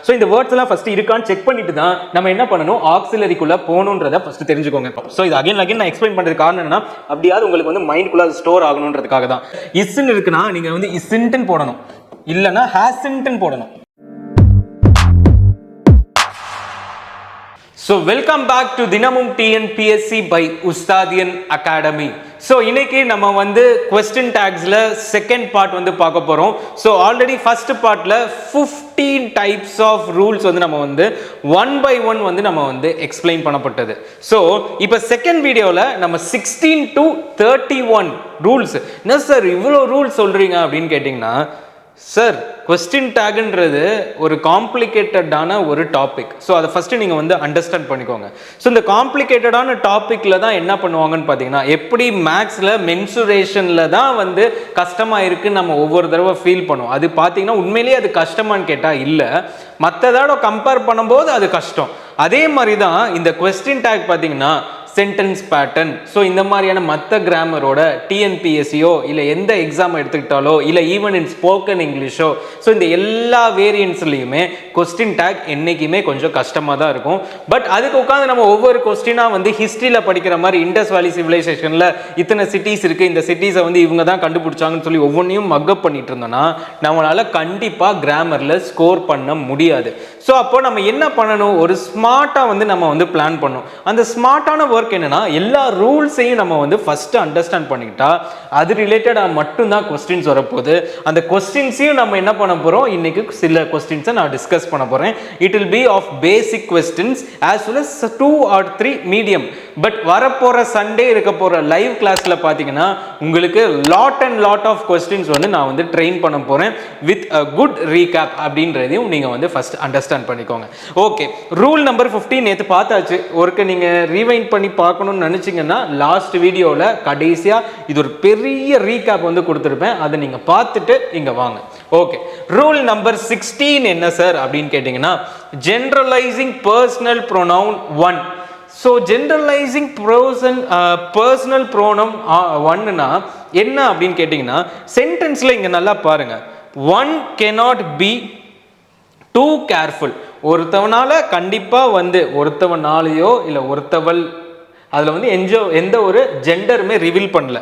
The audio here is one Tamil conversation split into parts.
ஸோ இந்த வேர்ட்ஸ் எல்லாம் ஃபர்ஸ்ட் இருக்கான்னு செக் பண்ணிட்டு தான் நம்ம என்ன பண்ணணும், ஆக்சிலரிக்குள்ள போகணுன்றதை ஃபர்ஸ்ட் தெரிஞ்சுக்கோங்க. ஸோ இது அகைன் நான் எக்ஸ்பிளைன் பண்றது காரணம் என்னன்னா, அப்படியாவது உங்களுக்கு வந்து மைண்ட்குள்ள ஸ்டோர் ஆகணுன்றதுக்காக தான். இஸ்ன்னு இருக்குன்னா நீங்க வந்து இஸ்ன்ட்னு போடணும், இல்லைன்னா ஹேஸ்ன்ட்னு போடணும். So welcome back to தினமும் TNPSC by Ustadian academy. So இன்னைக்கு நம்ம வந்து கொஸ்டின் டேக்ஸ்ல செகண்ட் பார்ட் வந்து பார்க்க போறோம். ஸோ ஆல்ரெடி ஃபர்ஸ்ட் பார்ட்ல 15 டைப்ஸ் ஆஃப் ரூல்ஸ் வந்து நம்ம வந்து ஒன் பை ஒன் வந்து நம்ம வந்து எக்ஸ்பிளைன் பண்ணப்பட்டது. ஸோ இப்போ செகண்ட் வீடியோவில் நம்ம 16 to 31 ரூல்ஸ். என்ன சார் இவ்வளோ ரூல்ஸ் சொல்றீங்க அப்படின்னு கேட்டிங்கன்னா, சார் கொஸ்டின் டேக்ன்றது ஒரு காம்ப்ளிகேட்டடான ஒரு டாபிக். ஸோ அதை ஃபஸ்ட்டு நீங்கள் வந்து அண்டர்ஸ்டாண்ட் பண்ணிக்கோங்க. ஸோ இந்த காம்ப்ளிகேட்டடான டாப்பிக்கில் தான் என்ன பண்ணுவாங்கன்னு பார்த்தீங்கன்னா, எப்படி மேக்ஸில் மென்சுரேஷனில் தான் வந்து கஷ்டமாக இருக்குன்னு நம்ம ஒவ்வொரு தடவை ஃபீல் பண்ணுவோம். அது பார்த்தீங்கன்னா உண்மையிலேயே அது கஷ்டமானு கேட்டால் இல்லை, மற்றதோட கம்பேர் பண்ணும்போது அது கஷ்டம். அதே மாதிரி தான் இந்த கொஸ்டின் டேக் பார்த்தீங்கன்னா சென்டென்ஸ் பேட்டர்ன். ஸோ இந்த மாதிரியான மற்ற கிராமரோட டிஎன்பிஎஸ்சியோ இல்லை எந்த எக்ஸாம் எடுத்துக்கிட்டாலோ இல்லை ஈவன் இன் ஸ்போக்கன் இங்கிலீஷோ, ஸோ இந்த எல்லா வேரியன்ஸ்லையுமே கொஸ்டின் டேக் என்றைக்குமே கொஞ்சம் கஷ்டமாக தான் இருக்கும். பட் அதுக்கு உட்காந்து நம்ம ஒவ்வொரு கொஸ்டினாக வந்து ஹிஸ்ட்ரியில் படிக்கிற மாதிரி இண்டஸ் வேலி சிவிலைசேஷனில் இத்தனை சிட்டிஸ் இருக்குது, இந்த சிட்டிஸை வந்து இவங்க தான் கண்டுபிடிச்சாங்கன்னு சொல்லி ஒவ்வொன்றையும் மக்கப் பண்ணிட்டு இருந்தோம்னா நம்மளால் கண்டிப்பாக கிராமரில் ஸ்கோர் பண்ண முடியாது. ஸோ அப்போ நம்ம என்ன பண்ணணும், ஒரு ஸ்மார்ட்டாக வந்து நம்ம வந்து பிளான் பண்ணணும். அந்த ஸ்மார்ட்டான ஒர்க் என்னன்னா, எல்லா ரூல்ஸையும் நம்ம வந்து ஃபர்ஸ்ட் அண்டர்ஸ்டாண்ட் பண்ணிக்கிட்டா அது ரிலேட்டடாக மட்டும்தான் கொஸ்டின்ஸ் வரப்போகுது. அந்த கொஸ்டின்ஸையும் நம்ம என்ன பண்ண போகிறோம், இன்னைக்கு சில கொஸ்டின்ஸை நான் டிஸ்கஸ் பண்ண போகிறேன். It will be of basic questions as well as 2 or 3 medium. But வரப்போகிற சண்டே இருக்க போகிற லைவ் கிளாஸில் பார்த்தீங்கன்னா உங்களுக்கு lot and lot of questions வந்து நான் வந்து ட்ரெயின் பண்ண போகிறேன் வித் அ குட் ரீகேப் அப்படின்றதையும் நீங்கள் வந்து ஃபர்ஸ்ட் அண்டர்ஸ்டாண்ட் பண்ணிக்கோங்க. ஓகே, ரூல் நம்பர் 15 நேற்று பார்த்தாச்சு. ஒருக்க நீங்கள் ரீவைண்ட் பண்ணி பார்க்கணும்னு நினைச்சீங்கன்னா லாஸ்ட் வீடியோவில் கடைசியாக இது ஒரு பெரிய ரீகேப் வந்து கொடுத்துருப்பேன், அதை நீங்கள் பார்த்துட்டு இங்கே வாங்க. ஓகே, ரூல் நம்பர் 16 என்ன சார் அப்படின்னு கேட்டிங்கன்னா, generalising personal pronoun 1. So generalising personal pronoun 1னா என்ன அப்படின்னு கேட்டிங்கன்னா, சென்டென்ஸில் இங்கே நல்லா பாருங்கள், one cannot be too careful. ஒருத்தவனால கண்டிப்பாக வந்து ஒருத்தவனாலேயோ இல்லை ஒருத்தவள் அதில் வந்து எந்த ஒரு ஜெண்டருமே ரிவீல் பண்ணல.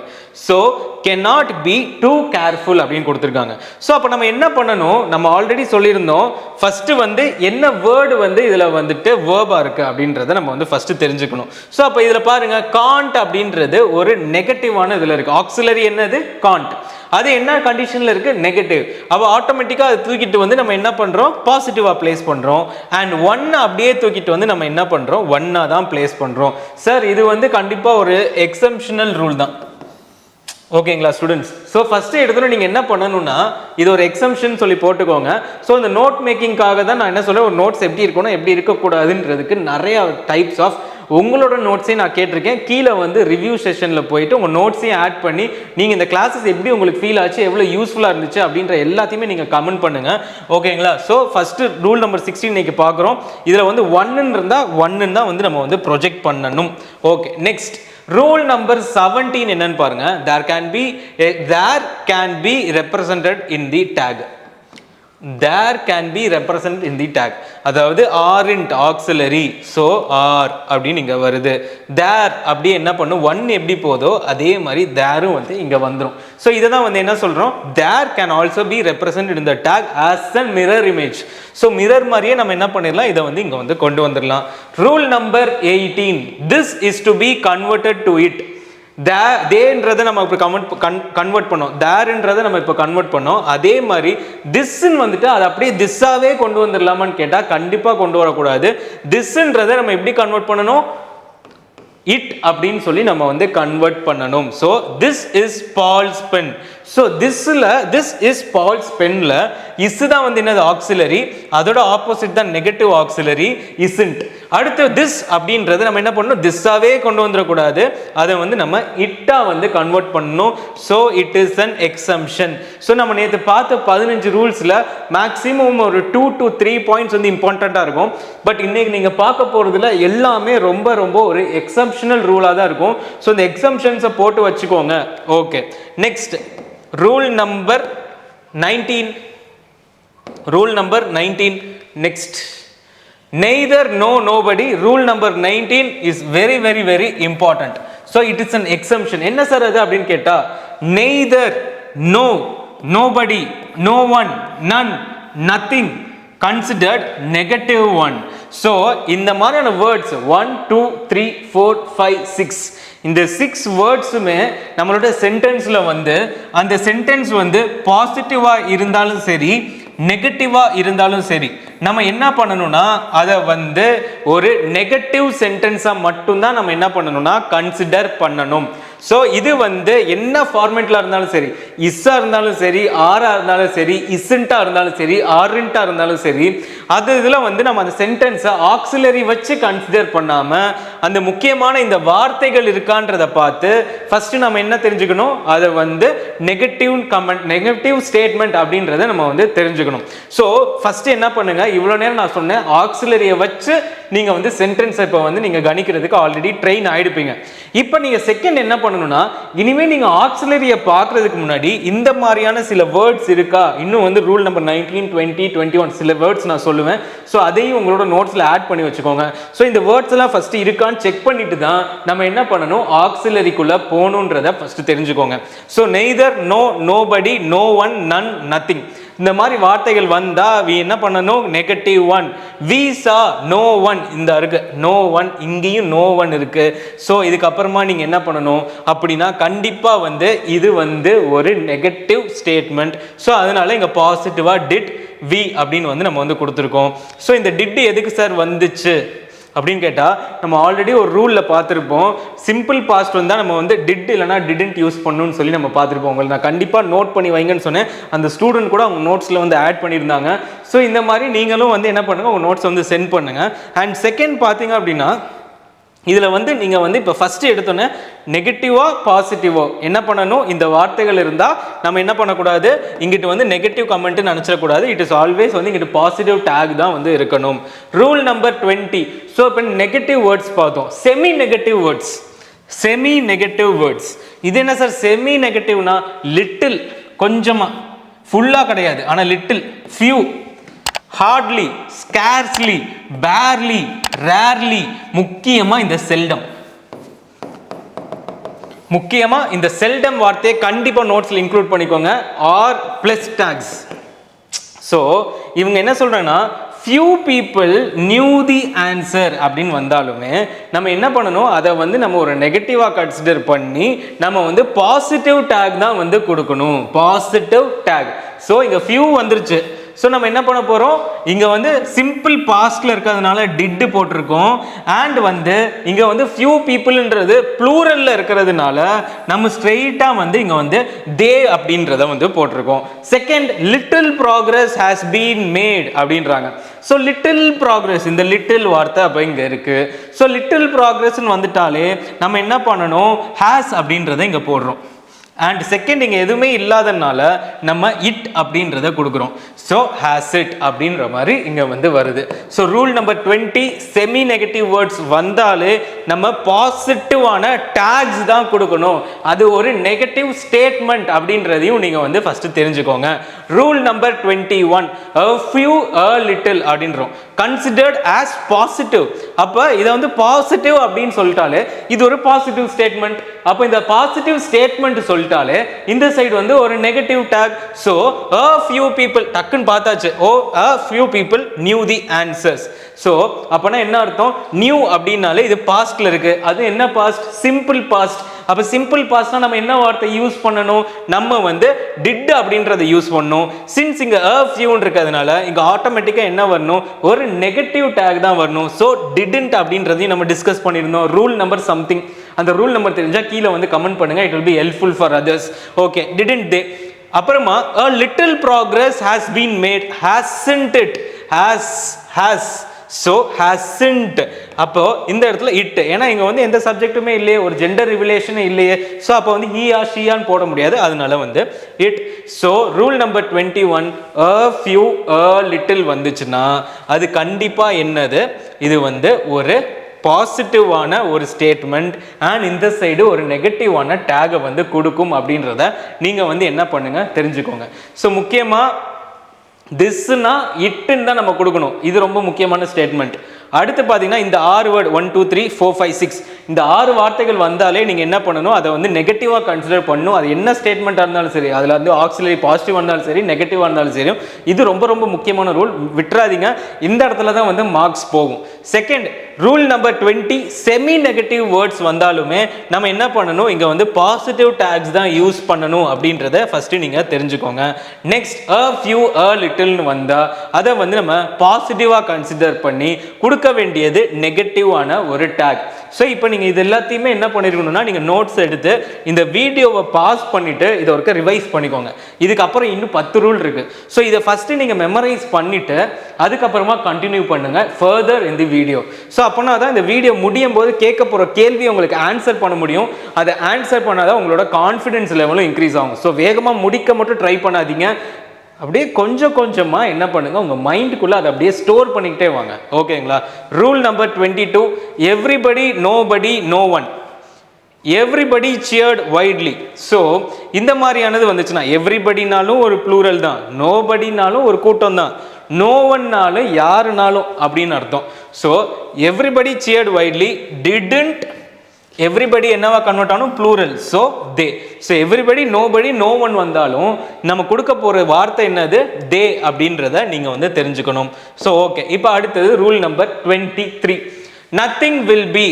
So cannot be too careful அப்படின்னு கொடுத்துருக்காங்க. ஸோ அப்போ நம்ம என்ன பண்ணணும், நம்ம ஆல்ரெடி சொல்லியிருந்தோம் ஃபர்ஸ்ட் வந்து என்ன வேர்டு வந்து இதில் வந்துட்டு வேர்பா இருக்கு அப்படின்றத நம்ம வந்து ஃபர்ஸ்ட் தெரிஞ்சுக்கணும். ஸோ அப்போ இதில் பாருங்க, காண்ட் அப்படின்றது ஒரு நெகட்டிவான இதில் இருக்கு. ஆக்சிலரி என்னது, காண்ட். அது என்ன கண்டிஷன்ல இருக்கு, நெகட்டிவ். அப்போ ஆட்டோமேட்டிக்கா அதை தூக்கிட்டு வந்து நம்ம என்ன பண்றோம், பாசிட்டிவா பிளேஸ் பண்றோம். அண்ட் 1 அப்படியே தூக்கிட்டு வந்து நம்ம என்ன பண்றோம், 1 தான் பிளேஸ் பண்றோம். சார் இது வந்து கண்டிப்பா ஒரு எக்ஸெப்ஷனல் ரூல் தான். ஓகேங்களா ஸ்டூடெண்ட்ஸ்? ஸோ ஃபர்ஸ்ட் எடுத்துகிட்டு நீங்கள் என்ன பண்ணணும்னா, இது ஒரு எக்ஸம்ஷன் சொல்லி போட்டுக்கோங்க. ஸோ இந்த நோட் மேக்கிங்காக தான் நான் என்ன சொல்கிறேன், ஒரு நோட்ஸ் எப்படி இருக்கணும் எப்படி இருக்கக்கூடாதுன்றதுக்கு நிறைய டைப்ஸ் ஆஃப் உங்களோட நோட்ஸையும் நான் கேட்டிருக்கேன். கீழே வந்து ரிவ்யூ செஷனில் போயிட்டு உங்கள் நோட்ஸையும் ஆட் பண்ணி நீங்கள் இந்த கிளாஸஸ் எப்படி உங்களுக்கு ஃபீல் ஆச்சு, எவ்வளோ யூஸ்ஃபுல்லாக இருந்துச்சு அப்படின்ற எல்லாத்தையுமே நீங்கள் கமெண்ட் பண்ணுங்கள். ஓகேங்களா? ஸோ ஃபஸ்ட்டு ரூல் நம்பர் 16 இன்னைக்கு பார்க்குறோம். இதில் வந்து 1 இருந்தால் 1 தான் வந்து நம்ம வந்து ப்ரொஜெக்ட் பண்ணணும். ஓகே, நெக்ஸ்ட் ரூல் நம்பர் 17 என்னன்னு பாருங்க. there can be represented in the tag. there can be represented in the tag. அதாவது aren't auxiliary, so are அப்படின்னு இங்க வருது. there அப்படி என்ன பண்ணும், 1 எப்படி போதோ அதே மாதிரி thereம் வந்து இங்க வந்துரும். ஸோ இதை தான் வந்து என்ன சொல்றோம், there can also be represented in the tag as a mirror image. So mirror மாதிரியே நம்ம என்ன பண்ணிடலாம், இதை வந்து இங்க வந்து கொண்டு வந்துடலாம். Rule number 18, this is to be converted to it. தேன்றதை நம்ம இப்போ கன்வெர்ட் பண்ணோம், தேர்ன்றதை நம்ம இப்போ கன்வெர்ட் பண்ணோம். அதே மாதிரி திஸ்ன்னு வந்துட்டு அதை அப்படியே திஸ்ஸாவே கொண்டு வந்துடலாமான்னு கேட்டால் கண்டிப்பாக கொண்டு வரக்கூடாது. திஸ்ன்றதை நம்ம எப்படி கன்வெர்ட் பண்ணணும், இட் அப்படின்னு சொல்லி நம்ம வந்து கன்வெர்ட் பண்ணணும். So this is Paul's pen. So this is Paul's பென்ல இஸ் தான் வந்து என்னது, ஆக்சிலரி. அதோட ஆப்போசிட் தான் நெகட்டிவ் ஆக்சிலரி, isn't. அடுத்து திஸ் அப்படின்றது நம்ம என்ன பண்ணணும், திஸ்ஸாவே கொண்டு வந்துடக்கூடாது, அதை வந்து நம்ம இட்டா வந்து கன்வெர்ட் பண்ணணும். So it is an exemption. So நம்ம நேற்று பார்த்த 15 ரூல்ஸில் மேக்ஸிமம் ஒரு 2 to 3 பாயிண்ட்ஸ் வந்து இம்பார்ட்டண்ட்டாக இருக்கும். பட் இன்னைக்கு நீங்கள் பார்க்க போகிறதுல எல்லாமே ரொம்ப ரொம்ப ஒரு எக்ஸம்ஷனல் ரூலாக தான் இருக்கும். ஸோ இந்த எக்ஸம்ஷன்ஸை போட்டு வச்சுக்கோங்க. Okay, next rule number 19. Rule number 19 next. Neither, no, nobody. Rule number 19 is very, very, very important. So it is an exemption. என்ன சார் அது அப்படின்னு கேட்டா neither, no, nobody, no one, none, nothing considered negative one. So இந்த மாதிரியான வேர்ட்ஸ் 1 2 3 4 5 6 இந்த 6 வேர்ட்ஸுமே நம்மளோட சென்டென்ஸ்ல வந்து அந்த சென்டென்ஸ் வந்து பாசிட்டிவா இருந்தாலும் சரி நெகட்டிவா இருந்தாலும் சரி நம்ம என்ன பண்ணணும்னா அதை வந்து ஒரு நெகட்டிவ் சென்டென்ஸா மட்டும்தான் நம்ம என்ன பண்ணணும்னா கன்சிடர் பண்ணணும். ஸோ இது வந்து என்ன ஃபார்மேட்ல இருந்தாலும் சரி, இஸ்ஸா இருந்தாலும் சரி, ஆரா இருந்தாலும் சரி, இஸ்ன்ட்டா இருந்தாலும் சரி, ஆர்ன்ட்டா இருந்தாலும் சரி, அது இதில் வந்து நம்ம அந்த சென்டென்ஸை ஆக்சிலரி வச்சு கன்சிடர் பண்ணாம அந்த முக்கியமான இந்த வார்த்தைகள் இருக்கான்றதை பார்த்து ஃபர்ஸ்ட் நம்ம என்ன தெரிஞ்சுக்கணும், அதை வந்து நெகட்டிவ் கமெண்ட் நெகட்டிவ் ஸ்டேட்மெண்ட் அப்படின்றத நம்ம வந்து தெரிஞ்சுக்கணும். ஸோ ஃபர்ஸ்ட் என்ன பண்ணுங்க, இவ்வளோ நேரம் நான் சொன்னேன் ஆக்சிலரியை வச்சு நீங்க வந்து சென்டென்ஸை இப்போ வந்து நீங்க கணிக்கிறதுக்கு ஆல்ரெடி ட்ரெயின் ஆயிடுப்பீங்க. இப்போ நீங்க செகண்ட் என்ன பண்ணணும்னா, இனிமே நீங்க ஆக்சிலரியை பார்க்கறதுக்கு முன்னாடி இந்த மாதிரியான சில வேர்ட்ஸ் இருக்கா, இன்னும் வந்து ரூல் நம்பர் 19 20 21 சில வேர்ட்ஸ் நான் சொல்லுவேன். ஸோ அதையும் உங்களோட நோட்ஸ்ல ஆட் பண்ணி வச்சுக்கோங்க. ஸோ இந்த வேர்ட்ஸ் எல்லாம் ஃபர்ஸ்ட் இருக்கான்னு செக் பண்ணிட்டு தான் நம்ம என்ன பண்ணணும், ஆக்சிலரிக்குள்ள போகணுன்றத ஃபர்ஸ்ட் தெரிஞ்சுக்கோங்க. So neither, no, nobody, no one, none, nothing இந்த மாதிரி வார்த்தைகள் வந்தா we என்ன பண்ணணும், negative one. we saw no one இந்த இருக்கு, no one இங்கேயும் no one இருக்கு. ஸோ இதுக்கப்புறமா நீங்க என்ன பண்ணணும் அப்படின்னா கண்டிப்பா வந்து இது வந்து ஒரு நெகட்டிவ் ஸ்டேட்மெண்ட். ஸோ அதனால இங்க பாசிட்டிவா டிட் we அப்படின்னு வந்து நம்ம வந்து கொடுத்துருக்கோம். ஸோ இந்த டிட் எதுக்கு சார் வந்துச்சு அப்படின்னு கேட்டால் நம்ம ஆல்ரெடி ஒரு ரூலில் பார்த்துருப்போம். சிம்பிள் பாஸ்ட் வந்தால் நம்ம வந்து டிட் இல்லைனா டிடன்ட் யூஸ் பண்ணணும்னு சொல்லி நம்ம பார்த்துருப்போம். உங்களுக்கு நான் கண்டிப்பாக நோட் பண்ணி வைங்கன்னு சொன்னேன். அந்த ஸ்டூடெண்ட் கூட அவங்க நோட்ஸில் வந்து ஆட் பண்ணியிருந்தாங்க. ஸோ இந்த மாதிரி நீங்களும் வந்து என்ன பண்ணுங்கள், உங்கள் நோட்ஸ் வந்து சென்ட் பண்ணுங்கள். அண்ட் செகண்ட் பார்த்தீங்க அப்படின்னா இதில் வந்து நீங்கள் வந்து இப்போ ஃபஸ்ட்டு எடுத்தோன்னே நெகட்டிவா பாசிட்டிவோ என்ன பண்ணணும், இந்த வார்த்தைகள் இருந்தால் நம்ம என்ன பண்ணக்கூடாது, இங்கிட்டு வந்து நெகட்டிவ் கமெண்ட்டு நினச்சிடக்கூடாது. இட் இஸ் ஆல்வேஸ் வந்து இங்கிட்டு பாசிட்டிவ் டேக் தான் வந்து இருக்கணும். Rule number 20. ஸோ இப்போ நெகட்டிவ் வேர்ட்ஸ் பார்த்தோம். Semi negative words, semi negative words இது என்ன சார், செமி நெகட்டிவ்னா லிட்டில், கொஞ்சமாக, ஃபுல்லாக கிடையாது ஆனால் little, few, hardly, scarcely, barely, rarely, முக்கியமா இந்த seldom, முக்கியமா இந்த seldom வார்த்தையை கண்டிப்பா நோட்ஸ்ல இன்க்ளூட் பண்ணிக்கோங்க. Or plus tags. ஸோ இவங்க என்ன சொல்றாங்கன்னா few people knew the answer அப்படின்னு வந்தாலுமே நம்ம என்ன பண்ணணும், அதை வந்து நம்ம ஒரு நெகட்டிவா கன்சிடர் பண்ணி நம்ம வந்து பாசிட்டிவ் டேக் தான் வந்து கொடுக்கணும். Positive take. ஸோ இங்க few வந்துருச்சு. ஸோ நம்ம என்ன பண்ண போகிறோம், இங்கே வந்து சிம்பிள் பாஸ்டில் இருக்கிறதுனால டிட்டு போட்டிருக்கோம். அண்ட் வந்து இங்கே வந்து ஃபியூ பீப்புள்ன்றது ப்ளூரலில் இருக்கிறதுனால நம்ம ஸ்ட்ரெயிட்டாக வந்து இங்கே வந்து தே அப்படின்றத வந்து போட்டிருக்கோம். Second, little progress has been made அப்படின்றாங்க. ஸோ லிட்டில் ப்ராக்ரஸ், இந்த லிட்டில் வார்த்தை அப்போ இங்கே இருக்குது. ஸோ லிட்டில் ப்ராக்ரஸ்ன்னு வந்துட்டாலே நம்ம என்ன பண்ணணும், ஹேஸ் அப்படின்றத இங்கே போடுறோம். அண்ட் செகண்ட் இங்கே எதுவுமே இல்லாதனால நம்ம இட் அப்படின்றத கொடுக்குறோம். ஸோ ஹேஸ் இட் அப்படின்ற மாதிரி இங்கே வந்து வருது. So rule number 20, semi negative words வந்தாலே நம்ம பாசிட்டிவான டேக்ஸ் தான் கொடுக்கணும். அது ஒரு நெகட்டிவ் ஸ்டேட்மெண்ட் அப்படின்றதையும் நீங்கள் வந்து ஃபர்ஸ்ட் தெரிஞ்சுக்கோங்க. Rule number 21, a few, a little அப்படின்றோம். Considered as positive. அப்போ இதை வந்து பாசிட்டிவ் அப்படின்னு சொல்லிட்டாலே இது ஒரு பாசிட்டிவ் ஸ்டேட்மெண்ட். அப்போ இந்த பாசிட்டிவ் ஸ்டேட்மெண்ட் சொல்லிட்டாலே இந்த சைடு வந்து ஒரு negative take. So a few people டக்குன்னு பார்த்தாச்சு. a few people knew the answers. So அப்போனா என்ன அர்த்தம், நியூ அப்படின்னாலே இது பாஸ்ட்ல இருக்கு. அது என்ன பாஸ்ட், சிம்பிள் பாஸ்ட். அப்போ சிம்பிள் பாஸ்ட்னா நம்ம என்ன வார்த்தை யூஸ் பண்ணணும், நம்ம வந்து டிட் அப்படின்றத யூஸ் பண்ணணும். சின்ஸ் இங்கே a few இருக்கிறதுனால இங்கே ஆட்டோமேட்டிக்காக என்ன வரணும், ஒரு நெகட்டிவ் டேக் தான் வரணும். ஸோ டிடன்ட் அப்படின்றதையும் நம்ம டிஸ்கஸ் பண்ணியிருந்தோம். ரூல் நம்பர் சம்திங், அந்த ரூல் நம்பர் தெரிஞ்சால் கீழே வந்து கமெண்ட் பண்ணுங்க. It will be helpful for others. Okay, didn't they. அப்புறமா a little progress has been made, hasn't it, has. So hasn't. அப்போ இந்த இடத்துல இட், ஏன்னா இங்கே வந்து எந்த சப்ஜெக்ட்டுமே இல்லையே, ஒரு ஜெண்டர் ரிவிலேஷனே இல்லையே. ஸோ அப்போ வந்து he or she ஆன்னு போட முடியாது, அதனால வந்து it. So rule number 21, a few, a little வந்துச்சுன்னா அது கண்டிப்பாக என்னது, இது வந்து ஒரு பாசிட்டிவான ஒரு ஸ்டேட்மெண்ட். அண்ட் இந்த சைடு ஒரு நெகட்டிவான டேகை வந்து கொடுக்கும் அப்படின்றத நீங்கள் வந்து என்ன பண்ணுங்க தெரிஞ்சுக்கோங்க. ஸோ முக்கியமாக திஸ்னா இட்டுன்னு தான் நம்ம கொடுக்கணும். இது ரொம்ப முக்கியமான ஸ்டேட்மெண்ட். அடுத்து பார்த்தீங்கன்னா இந்த 6 வேர்டு 1 2 3 4 5 6 இந்த 6 வார்த்தைகள் வந்தாலே நீங்கள் என்ன பண்ணணும், அதை வந்து நெகட்டிவாக கன்சிடர் பண்ணணும். அது என்ன ஸ்டேட்மெண்ட்டாக இருந்தாலும் சரி, அதில் வந்து ஆக்சிலரி பாசிட்டிவாக இருந்தாலும் சரி, நெகட்டிவாக இருந்தாலும் சரி, இது ரொம்ப ரொம்ப முக்கியமான ரூல், விட்டுறாதீங்க. இந்த இடத்துல தான் வந்து மார்க்ஸ் போகும். Second rule number 20, semi negative words வந்தாலுமே நம்ம என்ன பண்ணணும், இங்கே வந்து பாசிட்டிவ் டேக்ஸ் தான் யூஸ் பண்ணணும் அப்படின்றத ஃபர்ஸ்ட் நீங்கள் தெரிஞ்சுக்கோங்க. நெக்ஸ்ட் a few a littleன்னு வந்தால் அதை வந்து நம்ம பாசிட்டிவாக கன்சிடர் பண்ணி கொடுக்க வேண்டியது நெகட்டிவான ஒரு டேக். ஸோ இப்போ நீங்கள் இது எல்லாத்தையுமே என்ன பண்ணிருக்கணும்னா, நீங்கள் நோட்ஸ் எடுத்து இந்த வீடியோவை பாஸ் பண்ணிட்டு இதை ஒருக்க ரிவைஸ் பண்ணிக்கோங்க. இதுக்கப்புறம் இன்னும் 10 ரூல் இருக்கு. ஸோ இதை ஃபர்ஸ்ட் நீங்கள் மெமரைஸ் பண்ணிட்டு அதுக்கப்புறமா கண்டினியூ பண்ணுங்க ஃபர்தர் இந்த வீடியோ. ஸோ அப்போனா தான் இந்த வீடியோ முடியும் போது கேட்க போகிற கேள்வி உங்களுக்கு ஆன்சர் பண்ண முடியும். அதை ஆன்சர் பண்ணாதான் உங்களோட கான்ஃபிடன்ஸ் லெவலும் இன்க்ரீஸ் ஆகும். ஸோ வேகமாக முடிக்க மட்டும் ட்ரை பண்ணாதீங்க, அப்படியே கொஞ்சம் கொஞ்சமாக என்ன பண்ணுங்க, உங்கள் மைண்டுக்குள்ளே அதை அப்படியே ஸ்டோர் பண்ணிக்கிட்டே வாங்க. ஓகேங்களா? Rule number 22, everybody nobody no one, everybody cheered widely. So இந்த மாதிரியானது வந்துச்சுன்னா எவ்ரிபடினாலும் ஒரு ப்ளூரல் தான், நோபடினாலும் ஒரு கூட்டம் தான், நோ ஒன்னாலும் யாருனாலும் அப்படின்னு அர்த்தம். So everybody cheered widely, didn't everybody என்னவா கன்வெர்ட் ஆகும், plural. So they. So everybody nobody no one வந்தாலும் நம்ம கொடுக்க போகிற வார்த்தை என்னது, தே அப்படின்றத நீங்கள் வந்து தெரிஞ்சுக்கணும். ஸோ ஓகே, இப்போ அடுத்தது rule number 23, nothing will be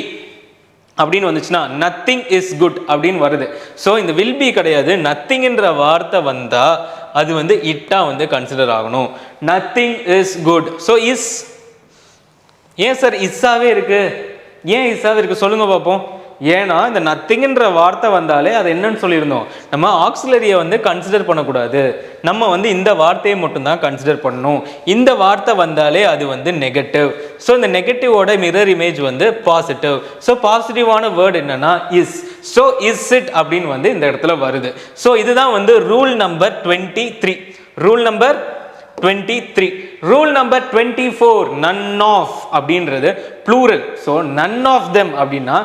அப்படின்னு வந்துச்சுன்னா நத்திங் இஸ் குட் அப்படின்னு வருது. ஸோ இந்த வில் பி கிடையாது, நத்திங்ன்ற வார்த்தை வந்தால் அது வந்து இட்டா வந்து கன்சிடர் ஆகணும். Nothing is good. So is, ஏன் சார் இஸ்ஸாவே இருக்கு, ஏன் இஸ்ஸாவே இருக்கு சொல்லுங்க பார்ப்போம். ஏன்னா இந்த நத்திங்ன்ற வார்த்தை வந்தாலே அது என்னன்னு சொல்லியிருந்தோம், நம்ம ஆக்சிலரியை வந்து கன்சிடர் பண்ணக்கூடாது, நம்ம வந்து இந்த வார்த்தையை மட்டும்தான் கன்சிடர் பண்ணணும். இந்த வார்த்தை வந்தாலே அது வந்து நெகட்டிவ். ஸோ இந்த நெகட்டிவோட மிரர் இமேஜ் வந்து பாசிட்டிவ். ஸோ பாசிட்டிவான வேர்டு என்னன்னா இஸ். ஸோ இஸ் இட் அப்படின்னு வந்து இந்த இடத்துல வருது. ஸோ இதுதான் வந்து rule number 23. Rule number 23. Rule number 24, none of அப்படின்றது plural. So none of them அப்படின்னா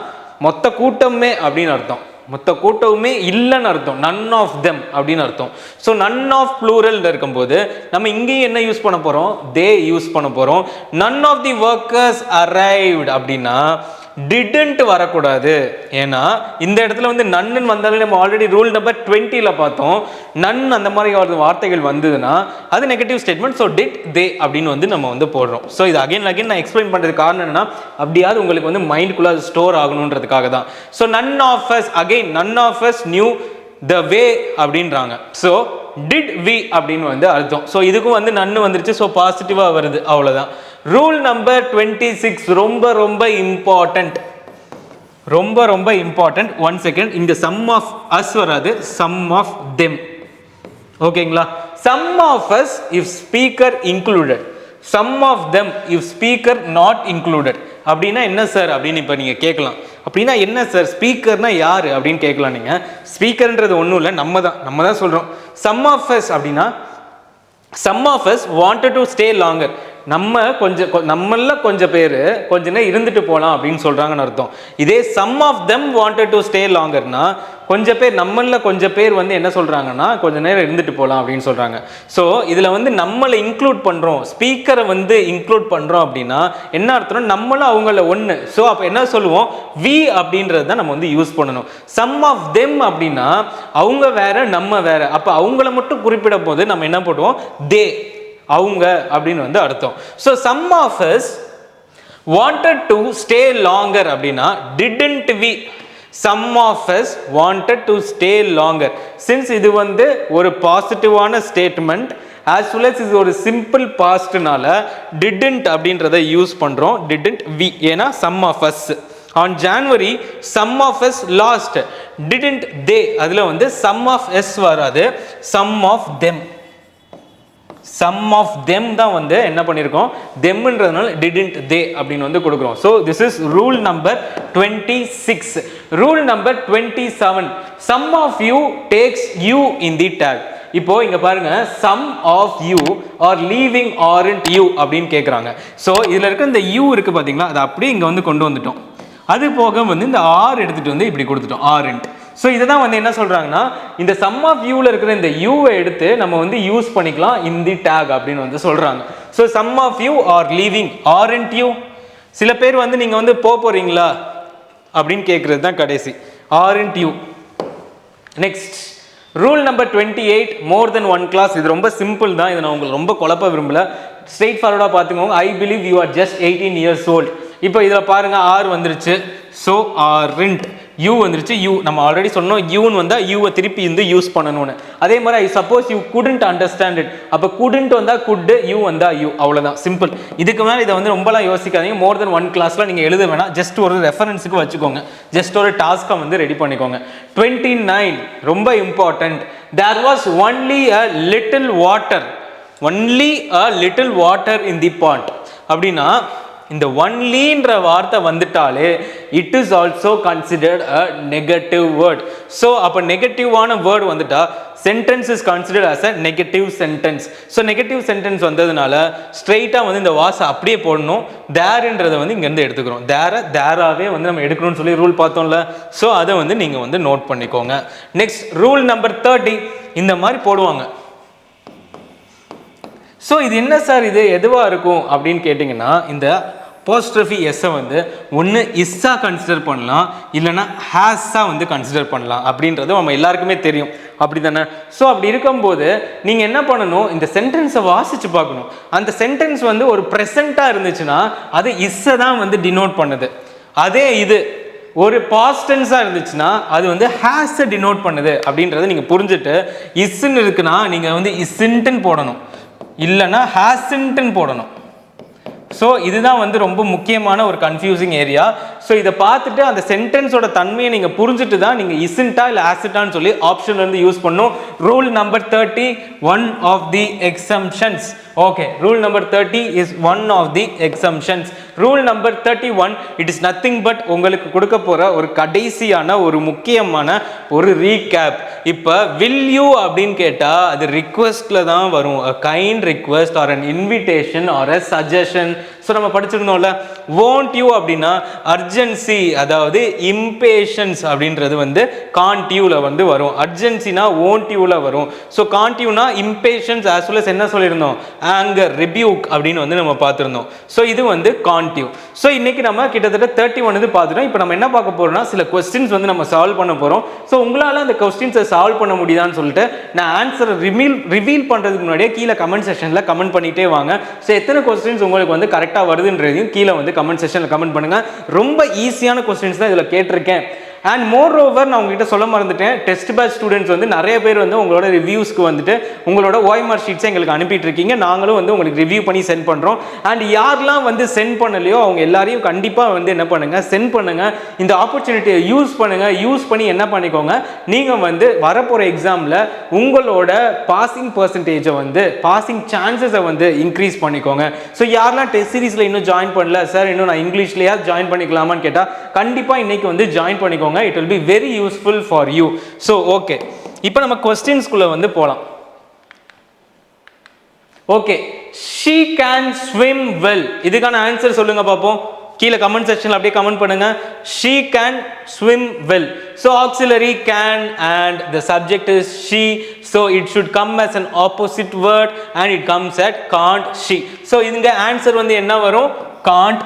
மொத்த கூட்டமே அப்படின்னு அர்த்தம், மொத்த கூட்டமுமே இல்லைன்னு அர்த்தம், நன் ஆஃப் தெம் அப்படின்னு அர்த்தம். ஸோ நன் ஆஃப் ப்ளூரல் இருக்கும்போது நம்ம இங்கேயும் என்ன யூஸ் பண்ண போகிறோம், தே யூஸ் பண்ண போகிறோம். None of the workers arrived அப்படின்னா டிடன்ட் வரக்கூடாது. ஏன்னா இந்த இடத்துல வந்து நன்னு வந்தாலே நம்ம ஆல்ரெடி ரூல் நம்பர் 20ல பார்த்தோம், நன் அந்த மாதிரி வார்த்தைகள் வந்ததுன்னா அது நெகட்டிவ் ஸ்டேட்மெண்ட். ஸோ டிட் தே அப்படின்னு வந்து நம்ம வந்து போடுறோம். ஸோ இது அகைன் நான் எக்ஸ்பிளைன் பண்ணுறதுக்கு காரணம் என்னன்னா, அப்படியாவது உங்களுக்கு வந்து மைண்டுக்குள்ள அது ஸ்டோர் ஆகணுன்றதுக்காக தான். So none of us, again none of us knew the way அப்படின்றாங்க. ஸோ டிட் வி அப்படின்னு வந்து அர்த்தம். ஸோ இதுக்கும் வந்து நன்னு வந்துருச்சு, ஸோ பாசிட்டிவாக வருது, அவ்வளோதான். ரூல் நம்பர் 26 ரொம்ப ரொம்ப இம்பார்ட்டன்ட், ரொம்ப ரொம்ப இம்பார்ட்டன்ட். 1 செகண்ட், இங்க சம் ஆஃப் அஸ் வராது, சம் ஆஃப் தெம். ஓகேங்களா? Some of us if speaker included, some of them if speaker not included. அப்படின்னா என்ன சார் அப்படின்னு இப்போ நீங்கள் கேட்கலாம். அப்படின்னா என்ன சார், ஸ்பீக்கர்னா யார் அப்படின்னு கேட்கலாம் நீங்கள். ஸ்பீக்கர்ன்றது ஒன்றும் இல்லை, நம்ம தான் சொல்கிறோம். சம் ஆஃப் அஸ் அப்படின்னா some of us wanted to stay longer, நம்மள கொஞ்சம் பேர் கொஞ்ச நேரம் இருந்துட்டு போகலாம் அப்படின்னு சொல்றாங்கன்னு அர்த்தம். இதே some of them wanted to stay லாங்கர்னா கொஞ்சம் பேர், நம்மள கொஞ்சம் பேர் வந்து என்ன சொல்றாங்கன்னா கொஞ்ச நேரம் இருந்துட்டு போகலாம் அப்படின்னு சொல்றாங்க. ஸோ இதுல வந்து நம்மளை இன்க்ளூட் பண்றோம், ஸ்பீக்கரை வந்து இன்க்ளூட் பண்றோம் அப்படின்னா என்ன அர்த்தம், நம்மளும் அவங்கள ஒன்று. ஸோ அப்போ என்ன சொல்லுவோம், வி அப்படின்றது தான் நம்ம வந்து யூஸ் பண்ணணும். சம் ஆஃப் தெம் அப்படின்னா அவங்க வேற நம்ம வேற, அப்போ அவங்கள மட்டும் குறிப்பிட போது நம்ம என்ன போடுவோம், தே, அவங்க அப்படின்னு வந்து அர்த்தம். So some of us wanted to stay longer அப்படின்னா didn't we, some of us wanted to stay longer. Since இது வந்து ஒரு பாசிட்டிவான ஸ்டேட்மெண்ட் ஆஸ் வெல் அஸ் இது ஒரு சிம்பிள் பாஸ்ட்னால டிடன்ட் அப்படின்றத யூஸ் பண்றோம், டிடன்ட் வி. ஏன்னா some of us on January some of us lost, didn't they, அதுல வந்து sum of s வராது, sum of them, sum of them தான் வந்து என்ன பண்ணிருக்கோம், themன்றதுனால didn't they அப்படின்னு வந்து கொடுக்கிறோம். so this is rule number 26. rule number 27, some of you takes you in the tag. இப்போ இங்க பாருங்க, some of you are leaving aren't you அப்படின்னு கேக்குறாங்க. so இதுல இருக்க இந்த you இருக்கு பாத்தீங்களா, அது அப்படியே இங்க வந்து கொண்டு வந்துட்டோம். அது போக வந்து இந்த ஆர் எடுத்துட்டு வந்து இப்படி கொடுத்துட்டோம், ஆர்ன்ட். ஸோ இதை தான் வந்து என்ன சொல்கிறாங்கன்னா இந்த சம் ஆஃப் யூவில் இருக்கிற இந்த யூவை எடுத்து நம்ம வந்து யூஸ் பண்ணிக்கலாம் இன் தி டேக் அப்படின்னு வந்து சொல்கிறாங்க. So some of you are leaving aren't you. சில பேர் வந்து நீங்கள் வந்து போகிறீங்களா அப்படின்னு கேட்குறது தான் கடைசி aren't you. Next rule number 28 more than one class. இது ரொம்ப சிம்பிள் தான், இதை நான் உங்களுக்கு ரொம்ப குழப்ப விரும்பல, ஸ்ட்ரெயிட் ஃபார்வர்டாக பார்த்துக்கோங்க. I believe you are just 18 years old. இப்போ இதில் பாருங்கள் ஆர் வந்துருச்சு, ஸோ ஆர்ன்ட். யூ வந்துருச்சு, யூ நம்ம ஆல்ரெடி சொன்னோம் யூன்னு வந்தால் யூவை திருப்பி வந்து யூஸ் பண்ணணும்னு. அதே மாதிரி I suppose you couldn't understand it, அப்போ குடண்ட் வந்தால் குட், யூ வந்தால் யூ, அவ்வளோதான் சிம்பிள். இதுக்கு மேலே இதை வந்து ரொம்பலாம் யோசிக்காதீங்க. மோர் தென் ஒன் கிளாஸில் நீங்கள் எழுத வேணாம், ஜஸ்ட் ஒரு ரெஃபரன்ஸுக்கு வச்சுக்கோங்க, ஜஸ்ட் ஒரு டாஸ்க்கை வந்து ரெடி பண்ணிக்கோங்க. 29 ரொம்ப important. There was only a little water, only a little water in the pond. அப்படின்னா இந்த ஒன்லின்ற வார்த்தை வந்துட்டாலே it is also considered a negative word. So அப்போ நெகட்டிவான வேர்டு வந்துட்டா sentence is considered as a negative sentence. So negative sentence வந்ததுனால ஸ்ட்ரெயிட்டாக வந்து இந்த வாசை அப்படியே போடணும், தேர்ன்றதை வந்து இங்கேருந்து எடுத்துக்கிறோம். தேராகவே வந்து நம்ம எடுக்கணும்னு சொல்லி ரூல் பார்த்தோம்ல, ஸோ அதை வந்து நீங்கள் வந்து நோட் பண்ணிக்கோங்க. நெக்ஸ்ட் ரூல் நம்பர் 30 இந்த மாதிரி போடுவாங்க. ஸோ இது என்ன சார் இது எதுவாக இருக்கும் அப்படின்னு கேட்டிங்கன்னா இந்த apostrophe எஸ்ஸை வந்து ஒன்று இஸ்ஸா கன்சிடர் பண்ணலாம், இல்லைனா ஹேஸாக வந்து கன்சிடர் பண்ணலாம் அப்படின்றது நம்ம எல்லாருக்குமே தெரியும், அப்படி தானே? ஸோ அப்படி இருக்கும்போது நீங்கள் என்ன பண்ணணும், இந்த சென்டென்ஸை வாசித்து பார்க்கணும். அந்த சென்டென்ஸ் வந்து ஒரு ப்ரெசண்ட்டாக இருந்துச்சுன்னா அது இஸ்ஸை தான் வந்து டினோட் பண்ணுது. அதே இது ஒரு பாஸ்ட் டென்ஸாக இருந்துச்சுன்னா அது வந்து ஹேஸை டினோட் பண்ணுது அப்படின்றத நீங்கள் புரிஞ்சுட்டு, இஸ்ன்னு இருக்குன்னா நீங்கள் வந்து இஸ்ன்ட்டுன்னு போடணும், இல்லைன்னா ஹேஸ்ன்ட்டுன்னு போடணும். ஸோ இதுதான் வந்து ரொம்ப முக்கியமான ஒரு கன்ஃபியூசிங் ஏரியா. ஸோ இதை பார்த்துட்டு அந்த சென்டென்ஸோட தன்மையை நீங்கள் புரிஞ்சுட்டு தான் நீங்கள் இஸ்ன்ட்டா இல்லை ஆசிட்டான்னு சொல்லி ஆப்ஷன்லேருந்து யூஸ் பண்ணணும். Rule number 30 one of the exemptions. Okay, rule number 30 is one of the exemptions. Rule number 31 it is nothing but உங்களுக்கு கொடுக்க போகிற ஒரு கடைசியான ஒரு முக்கியமான ஒரு ரீகேப். இப்போ வில் யூ அப்படின்னு கேட்டால் அது ரிக்வெஸ்ட்டில் தான் வரும், a kind request or an invitation or a suggestion. So நம்ம படிச்சிருந்தோம்ல. won't you அப்படின்னா அர்ஜென்சி, அதாவது இம்பேஷன்ஸ் அப்படின்றது வந்து can't youல வந்து வரும். அர்ஜென்சினா won't youல வரும். ஸோ can't youனா இம்பேஷன்ஸ் as well as என்ன சொல்லியிருந்தோம், ஆங்கர், ரிபியூக் அப்படின்னு வந்து நம்ம பார்த்துருந்தோம். ஸோ இது வந்து can't you. ஸோ இன்னைக்கு நம்ம கிட்டத்தட்ட 31 இது பார்த்துட்டோம். இப்போ நம்ம என்ன பார்க்க போறோம்னா சில கொஸ்டின்ஸ் வந்து நம்ம சால்வ் பண்ண போகிறோம். ஸோ உங்களால் அந்த கொஸ்டின்ஸை சால்வ் பண்ண முடியுதான்னு சொல்லிட்டு நான் ஆன்சரை ரிவீல் பண்ணுறதுக்கு முன்னாடியே கீழே கமெண்ட் செக்ஷனில் கமெண்ட் பண்ணிகிட்டே வாங்க. ஸோ எத்தனை கொஸ்டின்ஸ் உங்களுக்கு வந்து கரெக்டாக வருதுன்றதையும் கீழே வந்து கமெண்ட் செக்ஷனில் கமெண்ட் பண்ணுங்க. ரொம்ப ஈஸியான கொஸ்டின்ஸ் தான் இதில் கேட்டிருக்கேன். அண்ட் மோர் ஓவர் நான் உங்ககிட்ட சொல்ல மறந்துட்டேன், டெஸ்ட் பேட்ச் ஸ்டூடெண்ட்ஸ் வந்து நிறைய பேர் வந்து உங்களோட ரிவ்யூஸ்க்கு வந்துட்டு உங்களோட ஓஎம்ஆர் ஷீட்ஸை எங்களுக்கு அனுப்பிட்டு இருக்கீங்க. நாங்களும் வந்து உங்களுக்கு ரிவ்யூ பண்ணி சென்ட் பண்ணுறோம். அண்ட் யாரெல்லாம் வந்து சென்ட் பண்ணலையோ அவங்க எல்லாரையும் கண்டிப்பாக வந்து என்ன பண்ணுங்கள், சென்ட் பண்ணுங்கள். இந்த ஆப்பர்ச்சுனிட்டியை யூஸ் பண்ணுங்கள். யூஸ் பண்ணி என்ன பண்ணிக்கோங்க, நீங்கள் வந்து வரப்போகிற எக்ஸாமில் உங்களோட பாசிங் பர்சன்டேஜை வந்து பாசிங் சான்சஸை வந்து இன்க்ரீஸ் பண்ணிக்கோங்க. ஸோ யாரெல்லாம் டெஸ்ட் சீரீஸில் இன்னும் ஜாயின் பண்ணல சார், இன்னும் நான் இங்கிலீஷ்லேயே ஜாயின் பண்ணிக்கலாமான்னு கேட்டால் கண்டிப்பாக இன்னைக்கு வந்து ஜாயின் பண்ணிக்கோங்க. It will be very useful for you. So okay, இப்போ நம்ம क्वेश्चंसக்குள்ள வந்து போலாம். Okay, she can swim well. இதுக்கான ஆன்சர் சொல்லுங்க பாப்போம். கீழே கமெண்ட் செக்ஷன்ல அப்படியே கமெண்ட் பண்ணுங்க. She can swim well. So auxiliary can and the subject is she. So it should come as an opposite word and it comes at can't she. So இங்க ஆன்சர் வந்து என்ன வரும், can't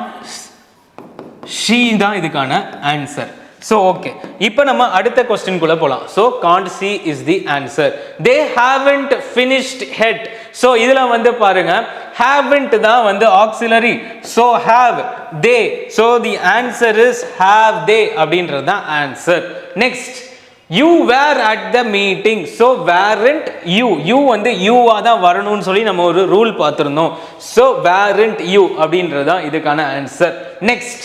she தான் இதுக்கான ஆன்சர். So okay, இப்போ நம்ம அடுத்த क्वेश्चन குள்ள போலாம். So can't see is the answer. They haven't finished yet. So இதுல வந்து பாருங்க haven't தான் வந்து auxiliary. So have they. So the answer is have they அப்படின்றது தான் answer. Next, you were at the meeting. So weren't you. You வந்து you-ஆ தான் வரணும்னு சொல்லி நம்ம ஒரு ரூல் பார்த்திருந்தோம். So weren't you அப்படின்றது தான் இதுக்கான answer. Next,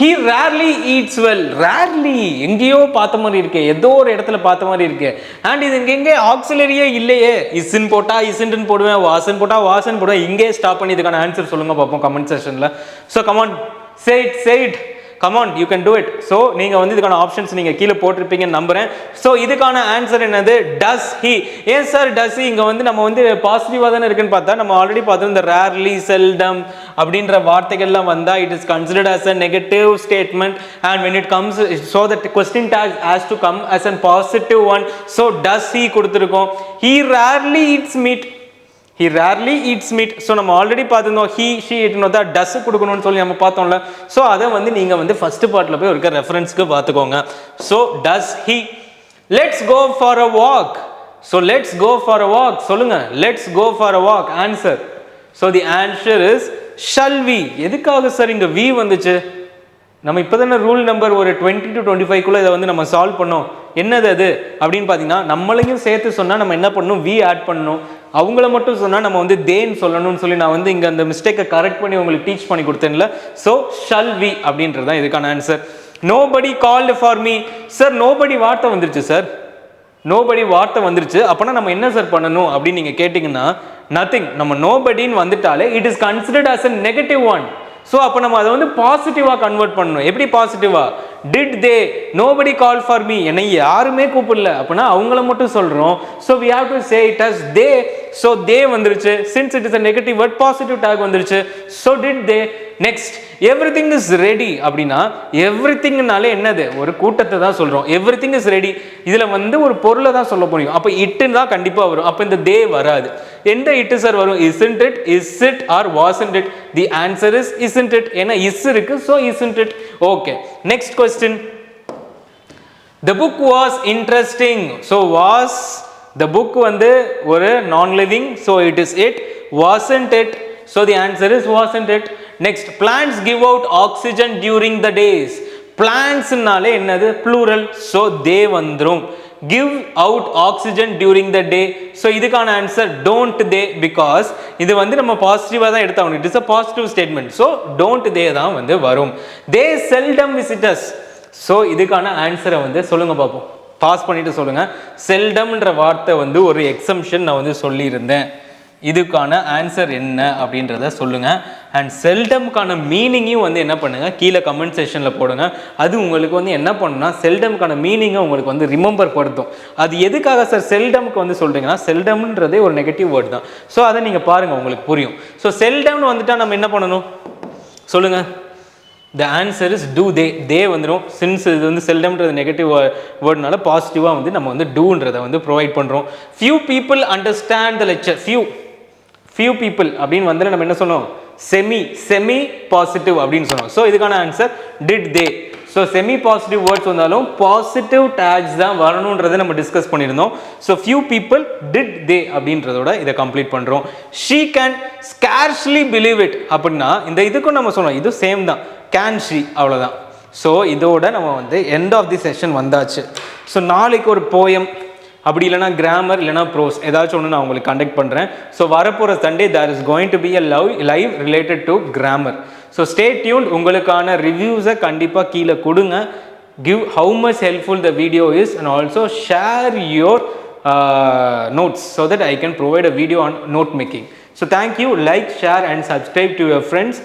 he rarely eats well. Rarely எங்கேயோ பார்த்த மாதிரி இருக்கு, ஏதோ ஒரு இடத்துல பார்த்த மாதிரி இருக்கு. அண்ட் இது எங்கே ஆக்சிலரியே இல்லையே. இஸ்ன்னு போட்டா இஸ்ன்னு போடுவேன், வாசன் போட்டா வாசன் போடுவேன். இங்கே ஸ்டாப் பண்ணி இதுக்கான ஆன்சர் சொல்லுங்க பார்ப்போம் கமெண்ட் செக்ஷன்ல. So come on, say it. Come on you can do it. So நீங்கள் வந்து இதுக்கான ஆப்ஷன்ஸ் நீங்கள் கீழே போட்டிருப்பீங்கன்னு நம்புறேன். ஸோ இதுக்கான ஆன்சர் என்னது? Does he. ஏன் சார் டஸ் ஹி இங்கே வந்து நம்ம வந்து பாசிட்டிவாக தானே இருக்குன்னு பார்த்தா நம்ம ஆல்ரெடி பார்த்தோம் இந்த ரேர்லி செல்டம் அப்படின்ற வார்த்தைகள்லாம் வந்தால் it is considered as a negative statement and when it comes so that question tag has to come as a positive one. So does he கொடுத்துருக்கோம். He rarely eats meat. He rarely eats meat. So நம்ம ஆல்ரெடி பார்த்துருந்தோம் he she itனு தான் டஸ் கொடுக்கணும்னு சொல்லி நம்ம பார்த்தோம்ல. ஸோ அதை வந்து நீங்கள் வந்து ஃபர்ஸ்ட் பார்ட்டில் போய் இருக்க ரெஃபரன்ஸ்க்கு பார்த்துக்கோங்க. So does he. Let's go for a walk. So let's go for a walk. சொல்லுங்க. Let's go for a walk. Answer. So the answer is shall we. எதுக்காக சார் இங்கே we வந்துச்சு? நம்ம இப்போ தானே ரூல் நம்பர் ஒரு 20 to 25 இதை வந்து நம்ம சால்வ் பண்ணோம். என்னது அது அப்படின்னு பார்த்தீங்கன்னா நம்மளையும் சேர்த்து சொன்னால் நம்ம என்ன பண்ணணும்? வி ஆட் பண்ணணும். அவங்கள மட்டும் சொன்னால் நம்ம வந்து தேன்னு சொல்லணும்னு சொல்லி நான் வந்து இங்கே அந்த மிஸ்டேக்கை கரெக்ட் பண்ணி உங்களுக்கு டீச் பண்ணி கொடுத்தேன்ல. ஸோ ஷல் வி அப்படின்றது தான் இதுக்கான answer. Nobody called for me. Sir nobody வார்த்தை வந்துருச்சு சார். நோபடி வார்த்தை வந்துருச்சு அப்போனா நம்ம என்ன சார் பண்ணணும் அப்படின்னு நீங்கள் கேட்டிங்கன்னா நத்திங். நம்ம நோபடின்னு வந்துட்டாலே it is considered as a negative one. So அப்போ நம்ம அதை வந்து பாசிட்டிவாக கன்வெர்ட் பண்ணணும். எப்படி பாசிட்டிவாக? Did they nobody call for me. என்னை யாருமே கூப்பிடல அப்படின்னா அவங்கள மட்டும் சொல்கிறோம். So we have to say it as they. So they வந்துருச்சு. Since it is a negative word positive tag வந்துருச்சு. So did they. Next everything is ready அப்படின்னா எவ்ரிதிங்னாலே என்னது? ஒரு கூட்டத்தை தான் சொல்கிறோம். எவ்ரிதிங் இஸ் ரெடி இதில் வந்து ஒரு பொருளை தான் சொல்ல போறீங்க. அப்போ இட்டுன்னு தான் கண்டிப்பாக வரும். அப்போ இந்த தே வராது. எந்த இட்டு சார் வரும்? isn't it, is it or wasn't it? The answer is isn't it. ஏன்னா is இருக்கு. So isn't it. Okay next question. The book was interesting. So was the book வந்து ஒரு நான் living. So it is it. wasn't it. So the answer is wasn't it. Next, plants give out oxygen during the days. Plants நாலே என்னது? plural. So they வந்துரும். give out oxygen during the day. So இதுக்கான answer don't they because இது வந்து நம்ம பாசிட்டிவா தான் எடுத்தாகணும். it is a positive statement. So don't they தான் வந்து வரும். they seldom visit us. So இதுக்கான ஆன்சரை வந்து சொல்லுங்க பாப்போம். பாஸ் பண்ணிட்டு சொல்லுங்க. செல்டம்ன்ற வார்த்தை வந்து ஒரு எக்ஸம்ஷன் நான் வந்து சொல்லியிருந்தேன். இதுக்கான ஆன்சர் என்ன அப்படின்றத சொல்லுங்க. அண்ட் செல்டம்கான மீனிங்கையும் வந்து என்ன பண்ணுங்க கீழே கமெண்ட் செக்ஷனில் போடுங்க. அது உங்களுக்கு வந்து என்ன பண்ணுன்னா செல்டம்கான மீனிங்கை உங்களுக்கு வந்து ரிமெம்பர் படுத்தும். அது எதுக்காக சார் செல்டம்க்கு வந்து சொல்றீங்கன்னா செல்டம்ன்றதே ஒரு நெகட்டிவ் வேர்ட் தான். ஸோ அதை நீங்கள் பாருங்க உங்களுக்கு புரியும். ஸோ செல்டம்னு வந்துட்டா நம்ம என்ன பண்ணணும் சொல்லுங்க. The answer is do they. they வந்துடும். சின்ஸ் இது வந்து செல்டம்ன்றது நெகட்டிவ் வேர்ட்னால பாசிட்டிவாக வந்து நம்ம வந்து டூன்றதை வந்து ப்ரொவைட் பண்ணுறோம். few people understand the lecture. few people அப்படின்னு வந்து நம்ம என்ன சொன்னோம்? செமி பாசிட்டிவ் அப்படின்னு சொன்னோம். ஸோ இதுக்கான answer did they. So semi positive words வந்தாலும் பாசிட்டிவ் டேக்ஸ் தான் வரணுன்றதை நம்ம டிஸ்கஸ் பண்ணியிருந்தோம். So few people did they அப்படின்றதோட இதை கம்ப்ளீட் பண்ணுறோம். she can scarcely believe it அப்படின்னா இந்த இதுக்கும் நம்ம சொன்னோம் இது சேம் தான். can she அவ்வளோதான். ஸோ இதோட நம்ம வந்து எண்ட் ஆஃப் தி செஷன் வந்தாச்சு. ஸோ நாளைக்கு ஒரு போயம் அப்படி இல்லைனா கிராமர் இல்லைனா ப்ரோஸ் ஏதாச்சும் ஒன்று நான் உங்களுக்கு கண்டக்ட் பண்ணுறேன். ஸோ வரப்போகிற Sunday there is going to be a live related to grammar. So stay tuned. உங்களுக்கான ரிவ்யூஸை கண்டிப்பாக கீழே கொடுங்க. Give how much helpful the video is and also share your notes so that I can provide a video on note making. So thank you. Like, share and subscribe to your friends.